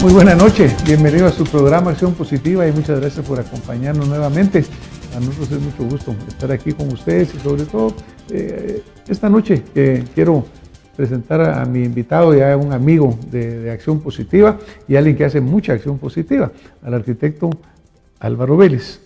Muy buena noche, bienvenido a su programa Acción Positiva y muchas gracias por acompañarnos nuevamente. A nosotros es mucho gusto estar aquí con ustedes y sobre todo esta noche quiero presentar a mi invitado, ya un amigo de Acción Positiva y alguien que hace mucha acción positiva, al arquitecto Álvaro Vélez.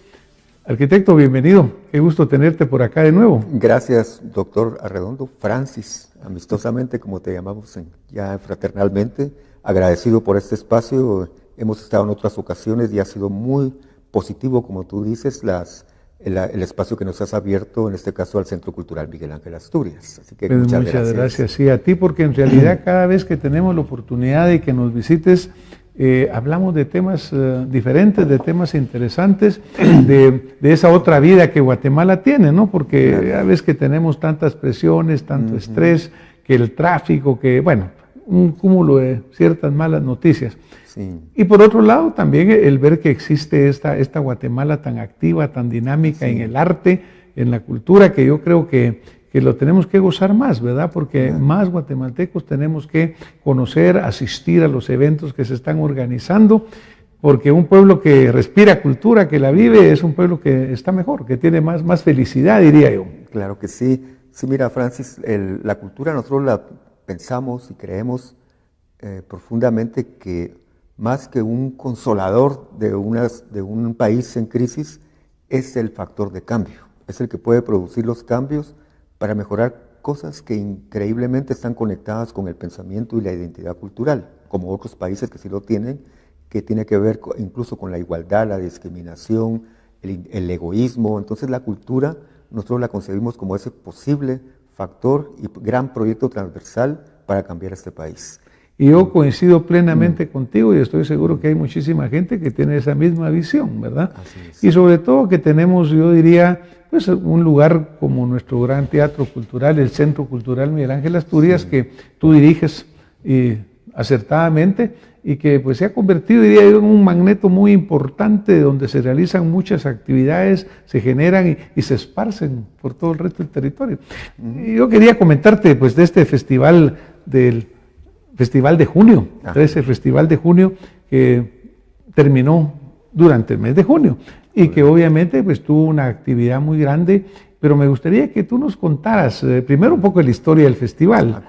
Arquitecto, bienvenido, qué gusto tenerte por acá de nuevo. Gracias, doctor Arredondo, Francis, amistosamente como te llamamos ya fraternalmente, agradecido por este espacio. Hemos estado en otras ocasiones y ha sido muy positivo, como tú dices, el espacio que nos has abierto, en este caso al Centro Cultural Miguel Ángel Asturias. Así que pues muchas gracias. Sí, a ti, porque en realidad cada vez que tenemos la oportunidad de que nos visites, hablamos de temas diferentes, de temas interesantes, de esa otra vida que Guatemala tiene, ¿no? Porque ya ves que tenemos tantas presiones, tanto estrés, que el tráfico, que bueno, un cúmulo de ciertas malas noticias. Sí. Y por otro lado también el ver que existe esta Guatemala tan activa, tan dinámica en el arte, en la cultura, que yo creo que lo tenemos que gozar más, ¿verdad? Porque más guatemaltecos tenemos que conocer, asistir a los eventos que se están organizando, porque un pueblo que respira cultura, que la vive, es un pueblo que está mejor, que tiene más felicidad, diría yo. Claro que sí. Sí, mira, Francis, la cultura nosotros la pensamos y creemos profundamente que más que un consolador de un país en crisis, es el factor de cambio, es el que puede producir los cambios para mejorar cosas que increíblemente están conectadas con el pensamiento y la identidad cultural, como otros países que sí lo tienen, que tiene que ver incluso con la igualdad, la discriminación, el egoísmo. Entonces la cultura nosotros la concebimos como ese posible factor y gran proyecto transversal para cambiar este país. Y yo coincido plenamente contigo y estoy seguro que hay muchísima gente que tiene esa misma visión, ¿verdad? Así es. Y sobre todo que tenemos, yo diría, pues un lugar como nuestro gran teatro cultural, el Centro Cultural Miguel Ángel Asturias, que tú diriges acertadamente y que pues se ha convertido, diría yo, en un magneto muy importante donde se realizan muchas actividades, se generan y se esparcen por todo el resto del territorio. Y yo quería comentarte pues de este festival del Festival de Junio, 13 Festival de Junio, que terminó durante el mes de junio y que obviamente pues tuvo una actividad muy grande, pero me gustaría que tú nos contaras primero un poco de la historia del festival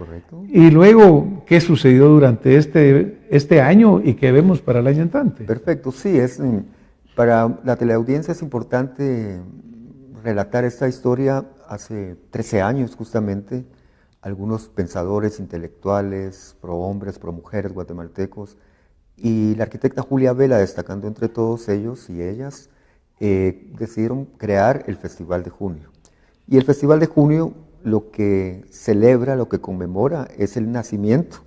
y luego qué sucedió durante este año y qué vemos para el año entrante. Perfecto, sí, para la teleaudiencia es importante relatar esta historia. Hace 13 años justamente, algunos pensadores intelectuales, pro hombres, pro mujeres guatemaltecos, y la arquitecta Julia Vela, destacando entre todos ellos y ellas, decidieron crear el Festival de Junio. Y el Festival de Junio lo que celebra, lo que conmemora, es el nacimiento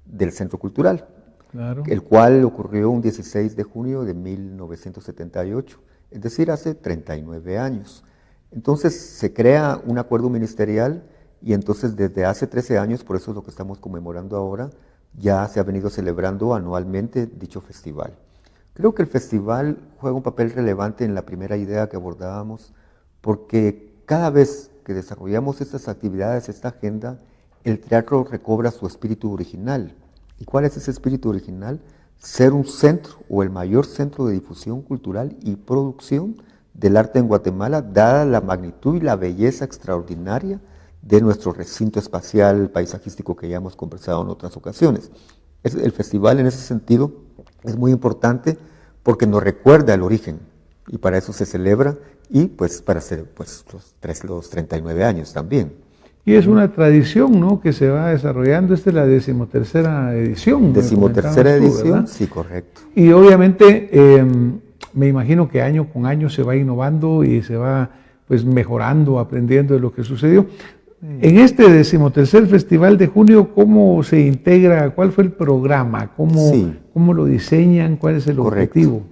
del Centro Cultural, el cual ocurrió un 16 de junio de 1978, es decir, hace 39 años. Entonces se crea un acuerdo ministerial y entonces desde hace 13 años, por eso es lo que estamos conmemorando ahora, ya se ha venido celebrando anualmente dicho festival. Creo que el festival juega un papel relevante en la primera idea que abordábamos, porque cada vez que desarrollamos estas actividades, esta agenda, el teatro recobra su espíritu original. ¿Y cuál es ese espíritu original? Ser un centro o el mayor centro de difusión cultural y producción del arte en Guatemala, dada la magnitud y la belleza extraordinaria de nuestro recinto espacial paisajístico que ya hemos conversado en otras ocasiones. El festival en ese sentido es muy importante porque nos recuerda el origen y para eso se celebra y pues para hacer pues, los 39 años también. Y es una tradición, ¿no?, que se va desarrollando. Esta es la 13ª edición. 13ª edición, sí, correcto. Y obviamente me imagino que año con año se va innovando y se va pues mejorando, aprendiendo de lo que sucedió. En este 13º Festival de Junio, ¿cómo se integra? ¿Cuál fue el programa? ¿Cómo lo diseñan? ¿Cuál es el objetivo?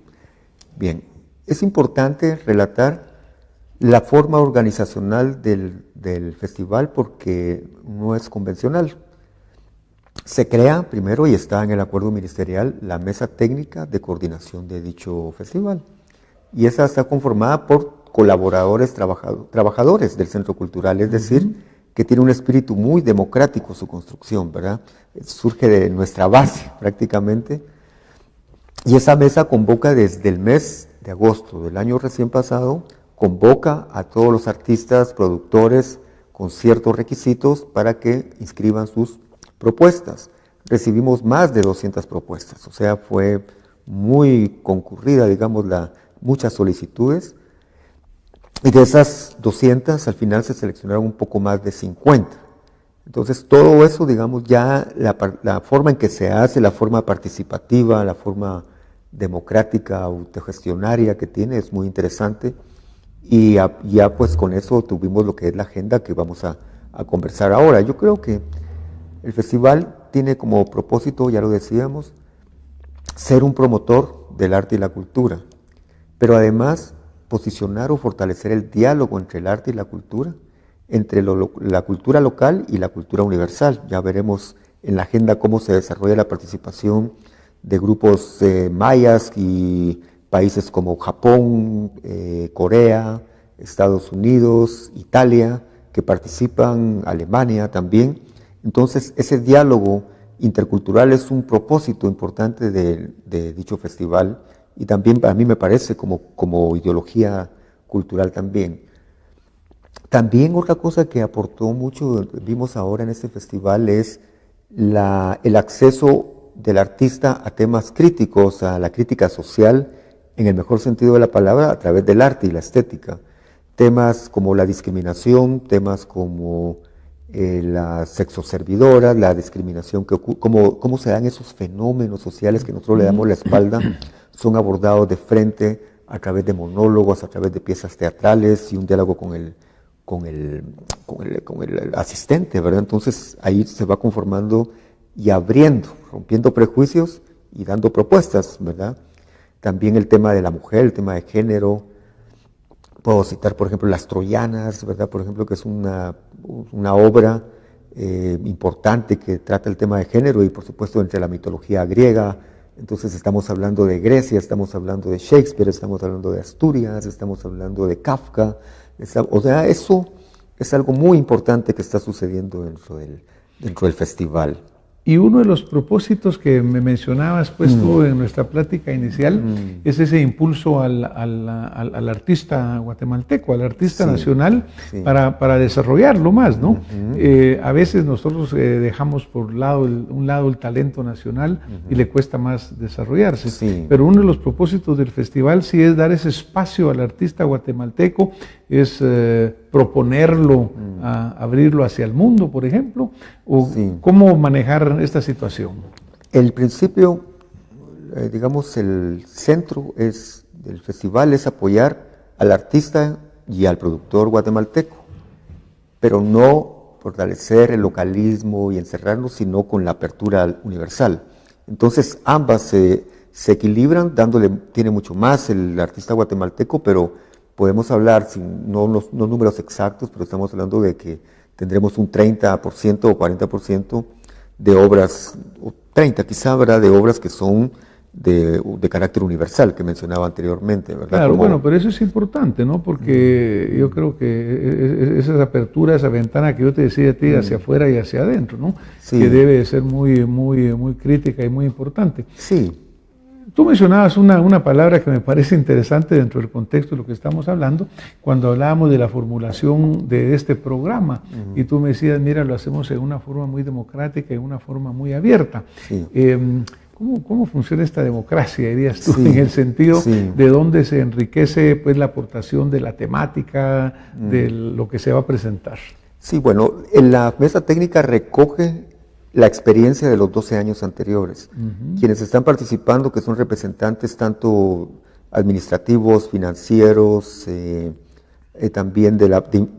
Bien, es importante relatar la forma organizacional del festival porque no es convencional. Se crea primero y está en el acuerdo ministerial la mesa técnica de coordinación de dicho festival. Y esa está conformada por colaboradores, trabajadores del Centro Cultural, es decir, que tiene un espíritu muy democrático su construcción, ¿verdad? Surge de nuestra base prácticamente. Y esa mesa convoca desde el mes de agosto del año recién pasado, convoca a todos los artistas, productores con ciertos requisitos para que inscriban sus propuestas. Recibimos más de 200 propuestas, o sea, fue muy concurrida, digamos, muchas solicitudes. Y de esas 200, al final se seleccionaron un poco más de 50. Entonces, todo eso, digamos, ya la forma en que se hace, la forma participativa, la forma democrática, autogestionaria que tiene, es muy interesante. Y ya pues con eso tuvimos lo que es la agenda que vamos a conversar ahora. Yo creo que el festival tiene como propósito, ya lo decíamos, ser un promotor del arte y la cultura, pero además posicionar o fortalecer el diálogo entre el arte y la cultura, entre la cultura local y la cultura universal. Ya veremos en la agenda cómo se desarrolla la participación de grupos mayas y países como Japón, Corea, Estados Unidos, Italia, que participan, Alemania también. Entonces, ese diálogo intercultural es un propósito importante de dicho festival y también a mí me parece como ideología cultural también. También otra cosa que aportó mucho, vimos ahora en este festival, es el acceso del artista a temas críticos, a la crítica social, en el mejor sentido de la palabra, a través del arte y la estética. Temas como la discriminación, temas como la sexoservidora, la discriminación, cómo se dan esos fenómenos sociales que nosotros le damos la espalda, son abordados de frente a través de monólogos, a través de piezas teatrales y un diálogo con el asistente, ¿verdad? Entonces ahí se va conformando y abriendo, rompiendo prejuicios y dando propuestas, ¿verdad? También el tema de la mujer, el tema de género. Puedo citar, por ejemplo, Las Troyanas, ¿verdad? Por ejemplo, que es una obra importante que trata el tema de género y, por supuesto, entre la mitología griega. Entonces estamos hablando de Grecia, estamos hablando de Shakespeare, estamos hablando de Asturias, estamos hablando de Kafka. O sea, eso es algo muy importante que está sucediendo dentro del festival. Y uno de los propósitos que me mencionabas pues tú en nuestra plática inicial es ese impulso al artista guatemalteco, al artista nacional, para desarrollarlo más, ¿no? A veces nosotros dejamos por un lado el talento nacional y le cuesta más desarrollarse. Pero uno de los propósitos del festival sí es dar ese espacio al artista guatemalteco, es proponerlo, abrirlo hacia el mundo, por ejemplo, o cómo manejar esta situación. El principio, digamos, el centro del festival es apoyar al artista y al productor guatemalteco, pero no fortalecer el localismo y encerrarnos, sino con la apertura universal. Entonces ambas se equilibran, tiene mucho más el artista guatemalteco, pero podemos hablar, no números exactos, pero estamos hablando de que tendremos un 30% o 40% de obras, o 30 quizá, ¿verdad?, de obras que son de carácter universal, que mencionaba anteriormente, ¿verdad? Claro, bueno, pero eso es importante, ¿no? Porque yo creo que esa apertura, esa ventana que yo te decía a ti, hacia afuera y hacia adentro, ¿no? Que debe ser muy, muy, muy crítica y muy importante. Sí. Tú mencionabas una palabra que me parece interesante dentro del contexto de lo que estamos hablando, cuando hablábamos de la formulación de este programa, y tú me decías, mira, lo hacemos en una forma muy democrática, en una forma muy abierta. Sí. ¿Cómo funciona esta democracia, dirías tú, en el sentido de dónde se enriquece pues, la aportación de la temática, de lo que se va a presentar? Sí, bueno, en la mesa técnica recoge la experiencia de los 12 años anteriores. Quienes están participando, que son representantes tanto administrativos, financieros, también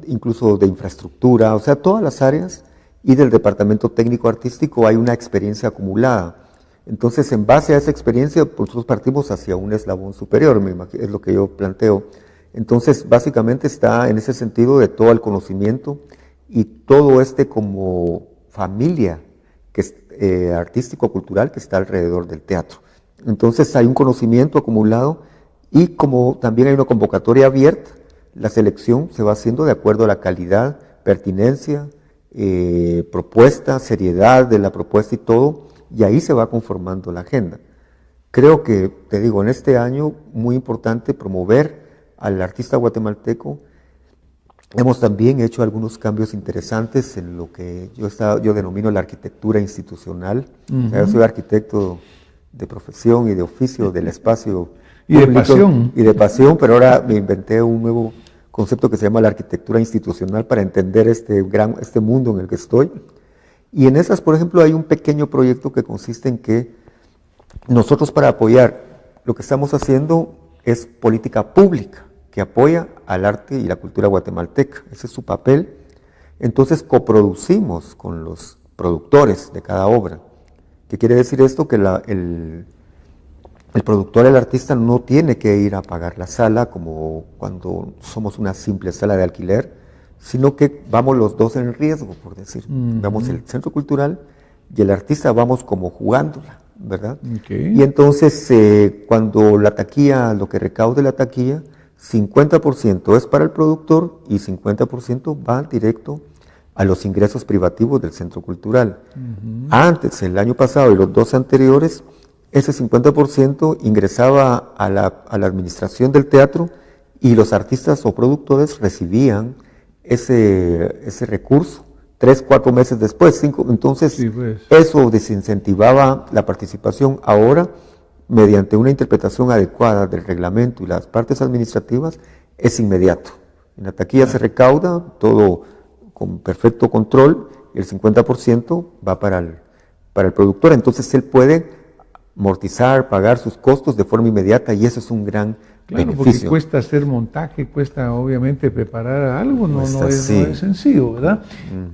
incluso de infraestructura, o sea, todas las áreas, y del departamento técnico artístico hay una experiencia acumulada. Entonces, en base a esa experiencia, pues, nosotros partimos hacia un eslabón superior, es lo que yo planteo. Entonces, básicamente está en ese sentido de todo el conocimiento y todo como familia artístico-cultural que está alrededor del teatro. Entonces hay un conocimiento acumulado y como también hay una convocatoria abierta, la selección se va haciendo de acuerdo a la calidad, pertinencia, propuesta, seriedad de la propuesta y todo, y ahí se va conformando la agenda. creo que, te digo, en este año muy importante promover al artista guatemalteco. Hemos también hecho algunos cambios interesantes en lo que yo denomino la arquitectura institucional. O sea, yo soy arquitecto de profesión y de oficio del espacio y de pasión. Y de pasión, pero ahora me inventé un nuevo concepto que se llama la arquitectura institucional para entender este mundo en el que estoy. Y en esas, por ejemplo, hay un pequeño proyecto que consiste en que nosotros, para apoyar lo que estamos haciendo, es política pública que apoya al arte y la cultura guatemalteca. Ese es su papel. Entonces coproducimos con los productores de cada obra. ¿Qué quiere decir esto? Que el productor, el artista, no tiene que ir a pagar la sala como cuando somos una simple sala de alquiler, sino que vamos los dos en riesgo, por decir. Vamos el centro cultural y el artista vamos como jugándola, ¿verdad? Okay. Y entonces cuando la taquilla, lo que recaude la taquilla, 50% es para el productor y 50% va directo a los ingresos privativos del centro cultural. Antes, el año pasado y los 2 anteriores, ese 50% ingresaba a la administración del teatro y los artistas o productores recibían ese recurso 3, 4 meses después, 5. Entonces, sí, pues, eso desincentivaba la participación. Ahora, mediante una interpretación adecuada del reglamento y las partes administrativas, es inmediato. En la taquilla se recauda todo con perfecto control y el 50% va para el productor. Entonces él puede amortizar, pagar sus costos de forma inmediata y eso es un gran beneficio. Porque cuesta hacer montaje, cuesta obviamente preparar algo, no es sencillo, ¿verdad?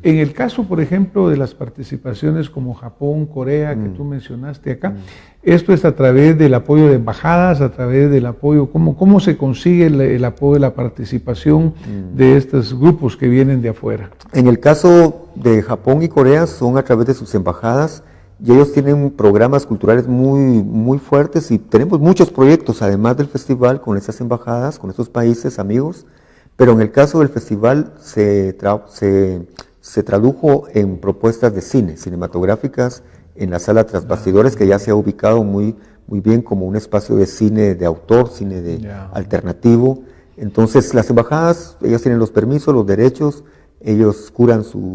En el caso, por ejemplo, de las participaciones como Japón, Corea, que tú mencionaste acá, esto es a través del apoyo de embajadas, a través del apoyo, ¿cómo se consigue el apoyo, la participación de estos grupos que vienen de afuera? En el caso de Japón y Corea son a través de sus embajadas, y ellos tienen programas culturales muy, muy fuertes y tenemos muchos proyectos, además del festival, con esas embajadas, con esos países amigos, pero en el caso del festival se tradujo en propuestas de cine, cinematográficas, en la sala tras bastidores, que ya se ha ubicado muy, muy bien como un espacio de cine de autor, cine de alternativo. Entonces las embajadas, ellas tienen los permisos, los derechos, ellos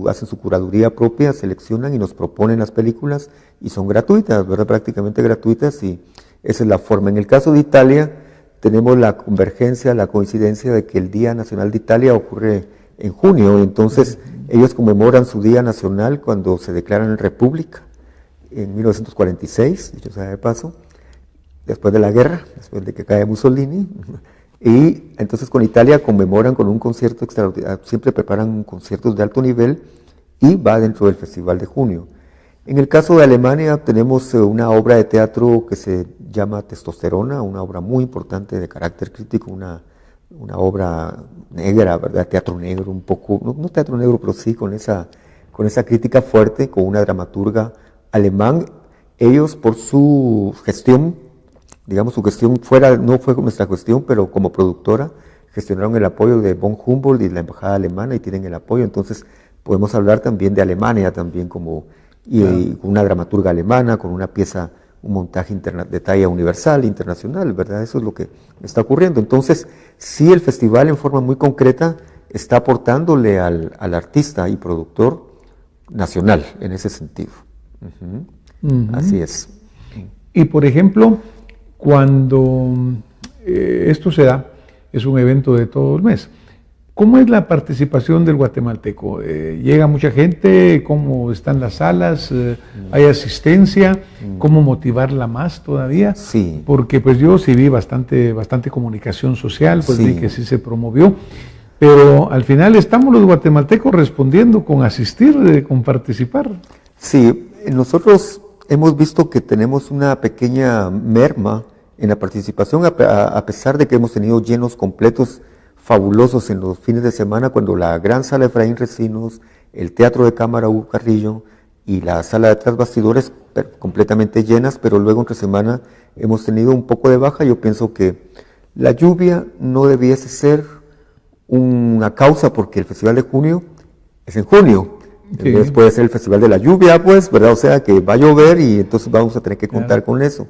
hacen su curaduría propia, seleccionan y nos proponen las películas y son gratuitas, ¿verdad? Prácticamente gratuitas, y esa es la forma. En el caso de Italia tenemos la convergencia, la coincidencia de que el Día Nacional de Italia ocurre en junio, entonces ellos conmemoran su Día Nacional cuando se declaran república en 1946, dicho sea de paso, después de la guerra, después de que cae Mussolini. Y entonces con Italia conmemoran con un concierto extraordinario, siempre preparan conciertos de alto nivel y va dentro del Festival de junio. En el caso de Alemania tenemos una obra de teatro que se llama Testosterona, una obra muy importante de carácter crítico, una obra negra, ¿verdad? Teatro negro un poco, no teatro negro, pero sí con esa crítica fuerte, con una dramaturga alemán. Ellos, por su gestión, digamos, su gestión no fue nuestra gestión, pero como productora gestionaron el apoyo de von Humboldt y la embajada alemana y tienen el apoyo. Entonces podemos hablar también de Alemania también con una dramaturga alemana, con una pieza, un montaje de talla universal, internacional, ¿verdad? Eso es lo que está ocurriendo. Entonces sí, el festival en forma muy concreta está aportándole al artista y productor nacional en ese sentido. Así es. Y por ejemplo, cuando esto se da, es un evento de todo el mes. ¿Cómo es la participación del guatemalteco? ¿Llega mucha gente? ¿Cómo están las salas? ¿Hay asistencia? ¿Cómo motivarla más todavía? Sí. Porque pues yo sí vi bastante comunicación social, pues vi que sí se promovió. Pero al final estamos los guatemaltecos respondiendo con asistir, con participar. Sí, nosotros hemos visto que tenemos una pequeña merma en la participación, a pesar de que hemos tenido llenos completos fabulosos en los fines de semana, cuando la gran sala Efraín Recinos, el Teatro de Cámara Hugo Carrillo y la sala de tras bastidores completamente llenas, pero luego entre semana hemos tenido un poco de baja. Yo pienso que la lluvia no debiese ser una causa, porque el Festival de Junio es en junio. Entonces puede ser el Festival de la Lluvia, pues, ¿verdad? O sea, que va a llover y entonces vamos a tener que contar con eso.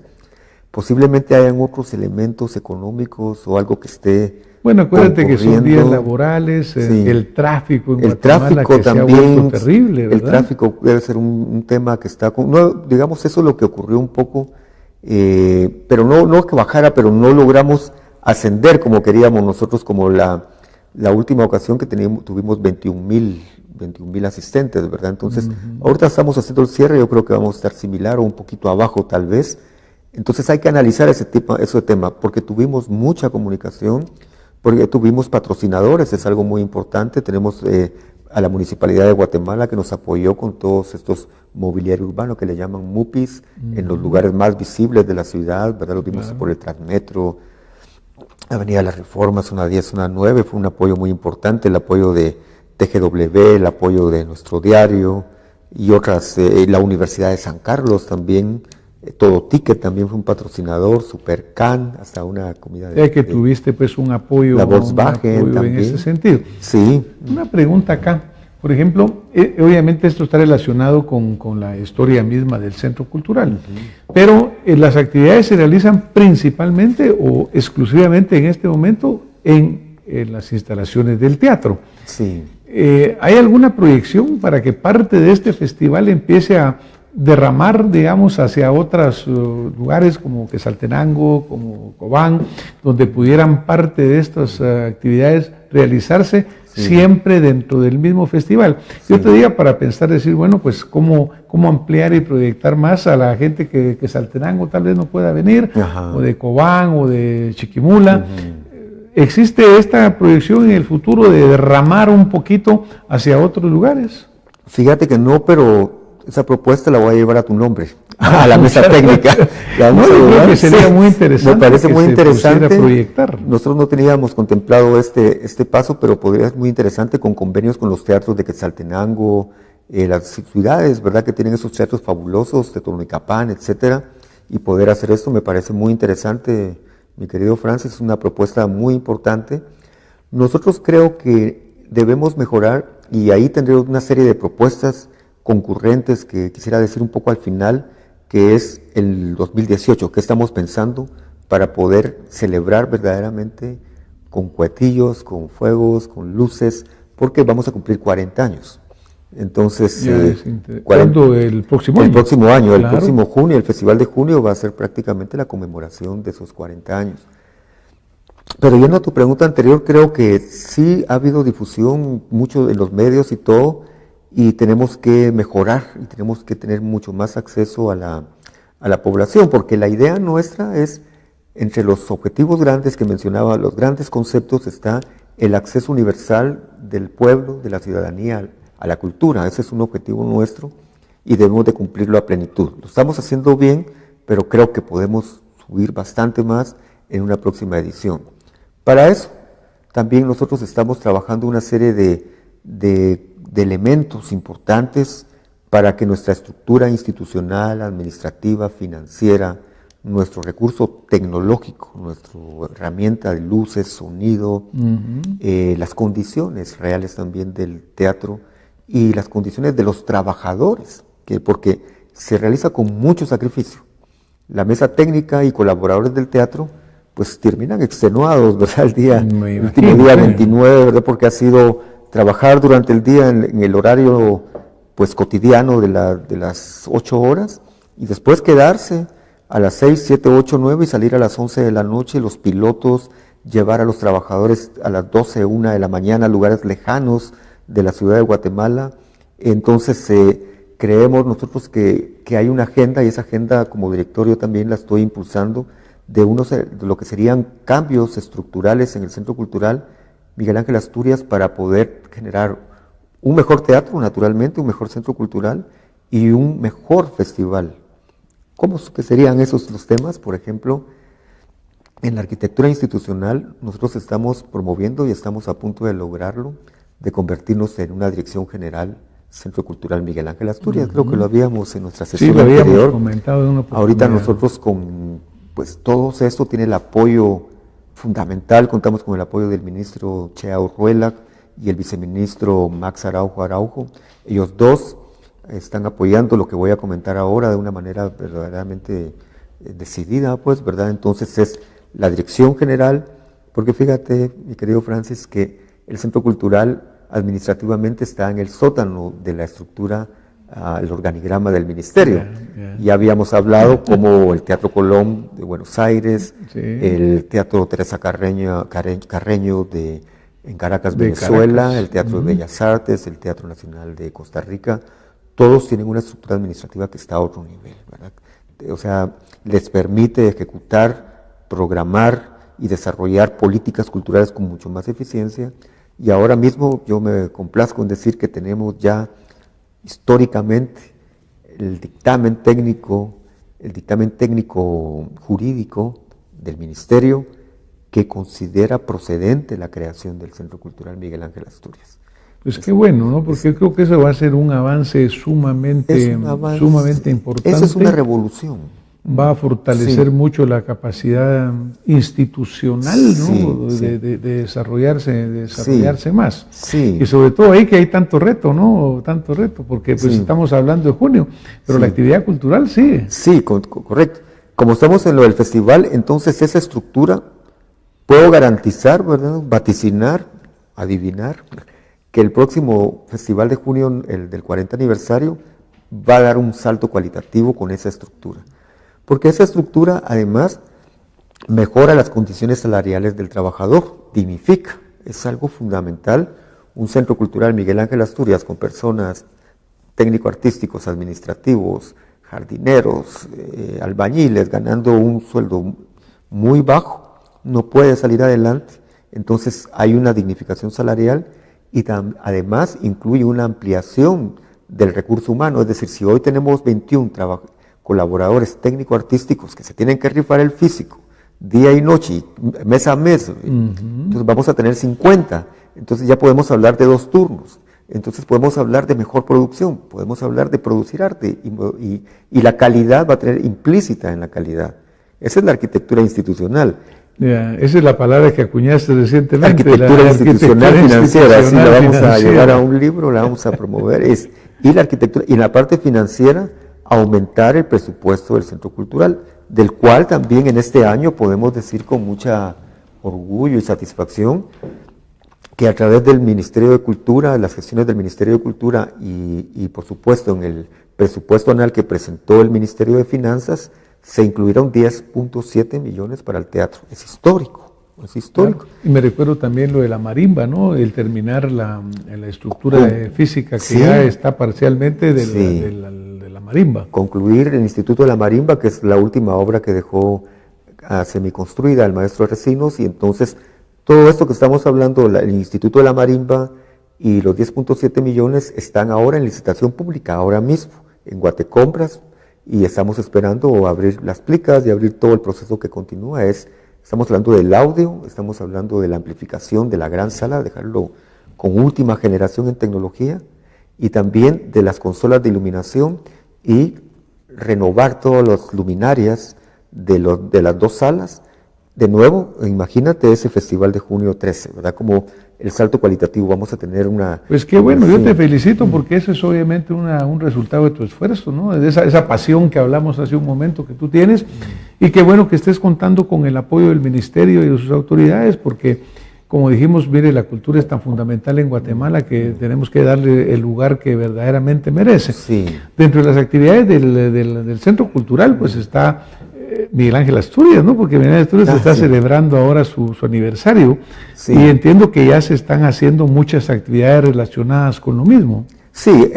posiblemente hayan otros elementos económicos o algo que esté Bueno, acuérdate que son días laborales, Sí. el tráfico en El Guatemala tráfico que se ha también, vuelto terrible, ¿verdad? el tráfico debe ser un tema que está, no, digamos, eso es lo que ocurrió un poco, pero no que bajara, pero no logramos ascender como queríamos nosotros, como la última ocasión que tuvimos 21,000 asistentes, ¿verdad? Entonces, ahorita estamos haciendo el cierre, yo creo que vamos a estar similar o un poquito abajo tal vez. Entonces hay que analizar ese tema, porque tuvimos mucha comunicación, porque tuvimos patrocinadores, es algo muy importante. Tenemos a la Municipalidad de Guatemala que nos apoyó con todos estos mobiliario urbano que le llaman MUPIs, en los lugares más visibles de la ciudad, ¿verdad? Lo vimos por el Transmetro, Avenida de las Reformas, zona 10, zona 9, fue un apoyo muy importante, el apoyo de TGW, el apoyo de nuestro diario y otras, la Universidad de San Carlos también. Todo Ticket también fue un patrocinador, Supercan, hasta una comida de... que tuviste pues un apoyo, la Volkswagen un apoyo también. En ese sentido. Sí. Una pregunta acá, por ejemplo, obviamente esto está relacionado con la historia misma del Centro Cultural, pero las actividades se realizan principalmente o exclusivamente en este momento en las instalaciones del teatro. Sí. ¿Hay alguna proyección para que parte de este festival empiece a derramar, digamos, hacia otros lugares como Quetzaltenango, como Cobán, donde pudieran parte de estas actividades realizarse siempre dentro del mismo festival? Yo te diría para pensar, decir, bueno, pues cómo ampliar y proyectar más a la gente que Quetzaltenango tal vez no pueda venir, o de Cobán o de Chiquimula. ¿Existe esta proyección en el futuro de derramar un poquito hacia otros lugares? Fíjate que no, pero esa propuesta la voy a llevar a tu nombre, a la mesa técnica. No, yo creo que sería muy interesante. Me parece muy interesante. Proyectar. Nosotros no teníamos contemplado este paso, pero podría ser muy interesante con convenios con los teatros de Quetzaltenango, las ciudades, ¿verdad?, que tienen esos teatros fabulosos, de Totonicapán, etcétera, y poder hacer esto me parece muy interesante, mi querido Francis, es una propuesta muy importante. Nosotros creo que debemos mejorar, y ahí tendremos una serie de propuestas concurrentes que quisiera decir un poco al final, que es el 2018, que estamos pensando para poder celebrar verdaderamente con cohetillos, con fuegos, con luces, porque vamos a cumplir 40 años. Entonces, ¿cuándo? ¿El próximo año? El próximo año, claro. El próximo junio, el Festival de Junio va a ser prácticamente la conmemoración de esos 40 años. Pero yendo a tu pregunta anterior, creo que sí ha habido difusión mucho en los medios y todo, y tenemos que mejorar y tenemos que tener mucho más acceso a la población, porque la idea nuestra es, entre los objetivos grandes que mencionaba, los grandes conceptos, está el acceso universal del pueblo, de la ciudadanía a la cultura. Ese es un objetivo nuestro y debemos de cumplirlo a plenitud. Lo estamos haciendo bien, pero creo que podemos subir bastante más en una próxima edición. Para eso, también nosotros estamos trabajando una serie de elementos importantes para que nuestra estructura institucional, administrativa, financiera, nuestro recurso tecnológico, nuestra herramienta de luces, sonido, las condiciones reales también del teatro y las condiciones de los trabajadores, porque se realiza con mucho sacrificio. La mesa técnica y colaboradores del teatro pues terminan extenuados, ¿verdad? El último día 29, ¿verdad? Porque ha sido trabajar durante el día en el horario pues cotidiano de las 8 horas y después quedarse a las 6, 7, 8, 9 y salir a las 11 de la noche, los pilotos, llevar a los trabajadores a las 12, 1 de la mañana a lugares lejanos de la ciudad de Guatemala. Entonces creemos nosotros que hay una agenda, y esa agenda como directorio también la estoy impulsando, de lo que serían cambios estructurales en el Centro Cultural Miguel Ángel Asturias para poder generar un mejor teatro, naturalmente, un mejor centro cultural y un mejor festival. ¿Cómo que serían esos los temas? Por ejemplo, en la arquitectura institucional nosotros estamos promoviendo y estamos a punto de lograrlo, de convertirnos en una dirección general Centro Cultural Miguel Ángel Asturias. Creo que lo habíamos en nuestra sesión anterior. Sí, lo habíamos comentado en una oportunidad. Ahorita nosotros pues todo esto tiene el apoyo fundamental, contamos con el apoyo del ministro Chea Urruela y el viceministro Max Araujo. Ellos dos están apoyando lo que voy a comentar ahora de una manera verdaderamente decidida, pues, ¿verdad? Entonces es la dirección general, porque fíjate, mi querido Francis, que el Centro Cultural administrativamente está en el sótano de la estructura, el organigrama del ministerio. Ya habíamos hablado como el Teatro Colón de Buenos Aires, el Teatro Teresa Carreño en Caracas, Venezuela, el Teatro de Bellas Artes, el Teatro Nacional de Costa Rica, todos tienen una estructura administrativa que está a otro nivel, ¿verdad? O sea, les permite ejecutar, programar y desarrollar políticas culturales con mucho más eficiencia. Y ahora mismo yo me complazco en decir que tenemos ya históricamente el dictamen técnico jurídico del Ministerio que considera procedente la creación del Centro Cultural Miguel Ángel Asturias. Pues qué bueno, ¿no? Porque creo que eso va a ser un avance sumamente importante. Eso es una revolución. Va a fortalecer mucho la capacidad institucional, ¿no? De desarrollarse más. Sí. Y sobre todo ahí que hay tanto reto, ¿no? Tanto reto, porque pues estamos hablando de junio, pero la actividad cultural sigue. Sí, correcto. Como estamos en lo del festival, entonces esa estructura, puedo garantizar, ¿verdad? Vaticinar, adivinar, que el próximo festival de junio, el del 40 aniversario, va a dar un salto cualitativo con esa estructura. Porque esa estructura, además, mejora las condiciones salariales del trabajador, dignifica, es algo fundamental. Un centro cultural Miguel Ángel Asturias con personas técnico-artísticos, administrativos, jardineros, albañiles, ganando un sueldo muy bajo, no puede salir adelante. Entonces hay una dignificación salarial y además incluye una ampliación del recurso humano. Es decir, si hoy tenemos 21 colaboradores técnico-artísticos que se tienen que rifar el físico día y noche, mes a mes, entonces vamos a tener 50, entonces ya podemos hablar de 2 turnos, entonces podemos hablar de mejor producción, podemos hablar de producir arte y la calidad va a tener implícita en la calidad. Esa es la arquitectura institucional. Esa es la palabra que acuñaste recientemente. Arquitectura institucional financiera, sí, la vamos a llevar a un libro, la vamos a promover. Y la arquitectura, y en la parte financiera, aumentar el presupuesto del Centro Cultural, del cual también en este año podemos decir con mucha orgullo y satisfacción que a través del Ministerio de Cultura, las gestiones del Ministerio de Cultura y por supuesto en el presupuesto anual que presentó el Ministerio de Finanzas, se incluyeron 10.7 millones para el teatro. Es histórico, es histórico. Claro. Y me recuerdo también lo de la marimba, ¿no? El terminar la estructura física que ya está parcialmente de la marimba. Concluir el Instituto de la Marimba, que es la última obra que dejó semiconstruida el maestro Recinos, y entonces todo esto que estamos hablando, el Instituto de la Marimba y los 10.7 millones están ahora en licitación pública, ahora mismo, en Guatecompras, y estamos esperando abrir las plicas y abrir todo el proceso que continúa. Estamos hablando del audio, estamos hablando de la amplificación de la gran sala, dejarlo con última generación en tecnología, y también de las consolas de iluminación y renovar todas las luminarias de las 2 salas. De nuevo, imagínate ese festival de junio 13, ¿verdad? Como el salto cualitativo, vamos a tener una... Pues qué bueno, yo te felicito porque eso es obviamente un resultado de tu esfuerzo, ¿no? De esa pasión que hablamos hace un momento que tú tienes, y qué bueno que estés contando con el apoyo del Ministerio y de sus autoridades, porque como dijimos, mire, la cultura es tan fundamental en Guatemala que tenemos que darle el lugar que verdaderamente merece. Sí. Dentro de las actividades del Centro Cultural, pues está Miguel Ángel Asturias, ¿no? Porque Miguel Ángel Asturias está celebrando ahora su aniversario, y entiendo que ya se están haciendo muchas actividades relacionadas con lo mismo. Sí,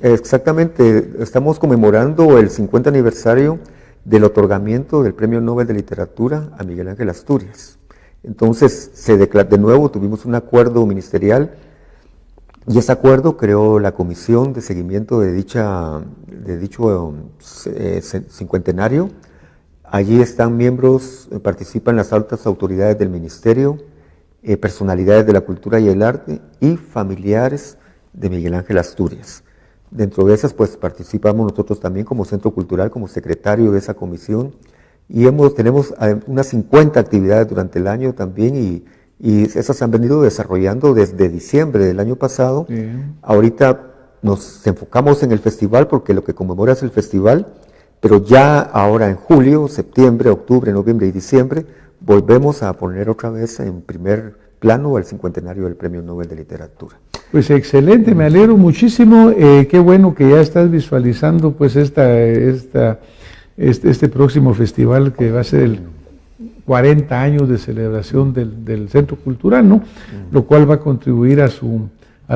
exactamente. Estamos conmemorando el 50 aniversario del otorgamiento del Premio Nobel de Literatura a Miguel Ángel Asturias. Entonces, de nuevo tuvimos un acuerdo ministerial, y ese acuerdo creó la comisión de seguimiento de dicho cincuentenario. Allí están miembros, participan las altas autoridades del ministerio, personalidades de la cultura y el arte y familiares de Miguel Ángel Asturias. Dentro de esas, pues participamos nosotros también como Centro Cultural, como secretario de esa comisión, y tenemos unas 50 actividades durante el año también, y esas se han venido desarrollando desde diciembre del año pasado. Ahorita nos enfocamos en el festival porque lo que conmemora es el festival, Pero ya ahora en julio, septiembre, octubre, noviembre y diciembre volvemos a poner otra vez en primer plano el cincuentenario del Premio Nobel de Literatura. Pues excelente, me alegro muchísimo, qué bueno que ya estás visualizando pues este próximo festival que va a ser el 40 años de celebración del Centro Cultural, ¿no? Lo cual va a contribuir a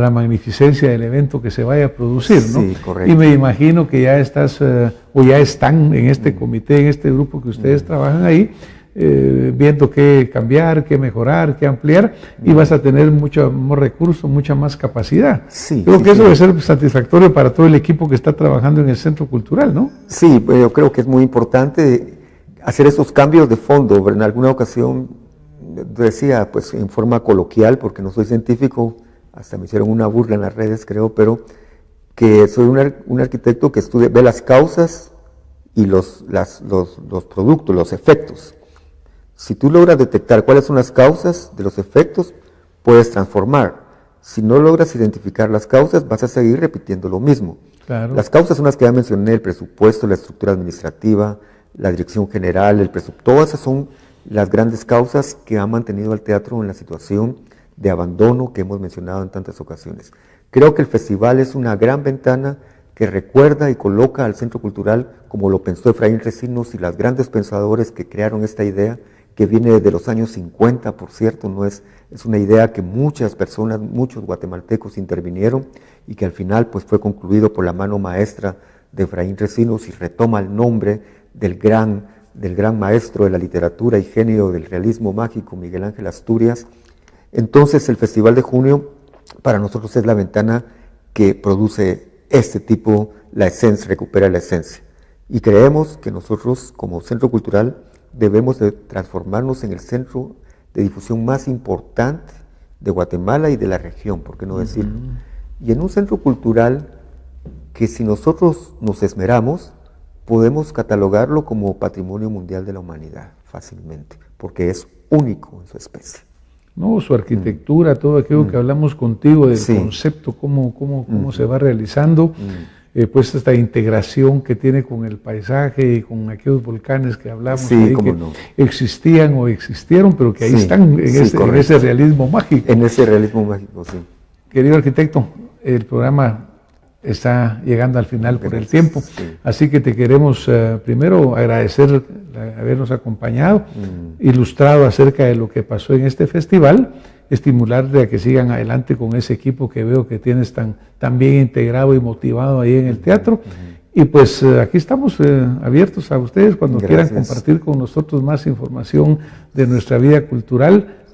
la magnificencia del evento que se vaya a producir, ¿no? Sí, correcto. Y me imagino que ya estás, o ya están en este comité, en este grupo que ustedes trabajan ahí, viendo qué cambiar, qué mejorar, qué ampliar, y vas a tener mucho más recursos, mucha más capacidad. Sí, creo sí, que eso sí. debe ser satisfactorio para todo el equipo que está trabajando en el Centro Cultural, ¿no? Sí, yo creo que es muy importante hacer esos cambios de fondo. En alguna ocasión decía, pues en forma coloquial, porque no soy científico, hasta me hicieron una burla en las redes, creo, pero que soy un arquitecto que ve las causas y los productos, los efectos. Si tú logras detectar cuáles son las causas de los efectos, puedes transformar. Si no logras identificar las causas, vas a seguir repitiendo lo mismo. Claro. Las causas son las que ya mencioné: el presupuesto, la estructura administrativa, la dirección general, el presupuesto. Todas esas son las grandes causas que han mantenido al teatro en la situación de abandono que hemos mencionado en tantas ocasiones. Creo que el festival es una gran ventana que recuerda y coloca al Centro Cultural como lo pensó Efraín Recinos y los grandes pensadores que crearon esta idea, que viene desde los años 50, por cierto, es una idea que muchas personas, muchos guatemaltecos intervinieron y que al final pues fue concluido por la mano maestra de Efraín Recinos y retoma el nombre del gran maestro de la literatura y genio del realismo mágico, Miguel Ángel Asturias. Entonces el Festival de Junio para nosotros es la ventana que produce este tipo, la esencia, recupera la esencia. Y creemos que nosotros como Centro Cultural debemos de transformarnos en el centro de difusión más importante de Guatemala y de la región, ¿por qué no decirlo? Y en un centro cultural que si nosotros nos esmeramos, podemos catalogarlo como Patrimonio Mundial de la Humanidad fácilmente, porque es único en su especie. No, su arquitectura, todo aquello que hablamos contigo del Sí. concepto, cómo se va realizando, pues esta integración que tiene con el paisaje y con aquellos volcanes que hablamos Sí, ahí, cómo que no. existían o existieron, pero que ahí Sí, están en sí, ese realismo mágico. En ese realismo mágico, sí. Querido arquitecto, el programa está llegando al final por el tiempo, Sí. así que te queremos primero agradecer habernos acompañado, ilustrado acerca de lo que pasó en este festival, estimularle a que sigan adelante con ese equipo que veo que tienes tan bien integrado y motivado ahí en el teatro. Y pues aquí estamos abiertos a ustedes cuando quieran compartir con nosotros más información de nuestra vida cultural.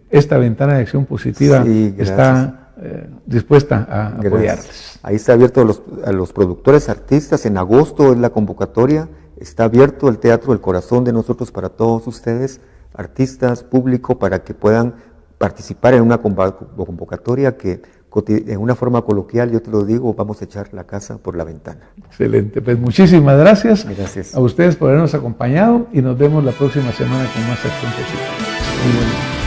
Esta ventana de acción positiva está dispuesta a apoyarles. Ahí está abierto a los productores, artistas. En agosto es la convocatoria. Está abierto el Teatro del Corazón de nosotros para todos ustedes, artistas, público, para que puedan participar en una convocatoria que en una forma coloquial, yo te lo digo, vamos a echar la casa por la ventana. Excelente, pues muchísimas gracias. Gracias A ustedes por habernos acompañado y nos vemos la próxima semana con más acción positiva. Muy bueno.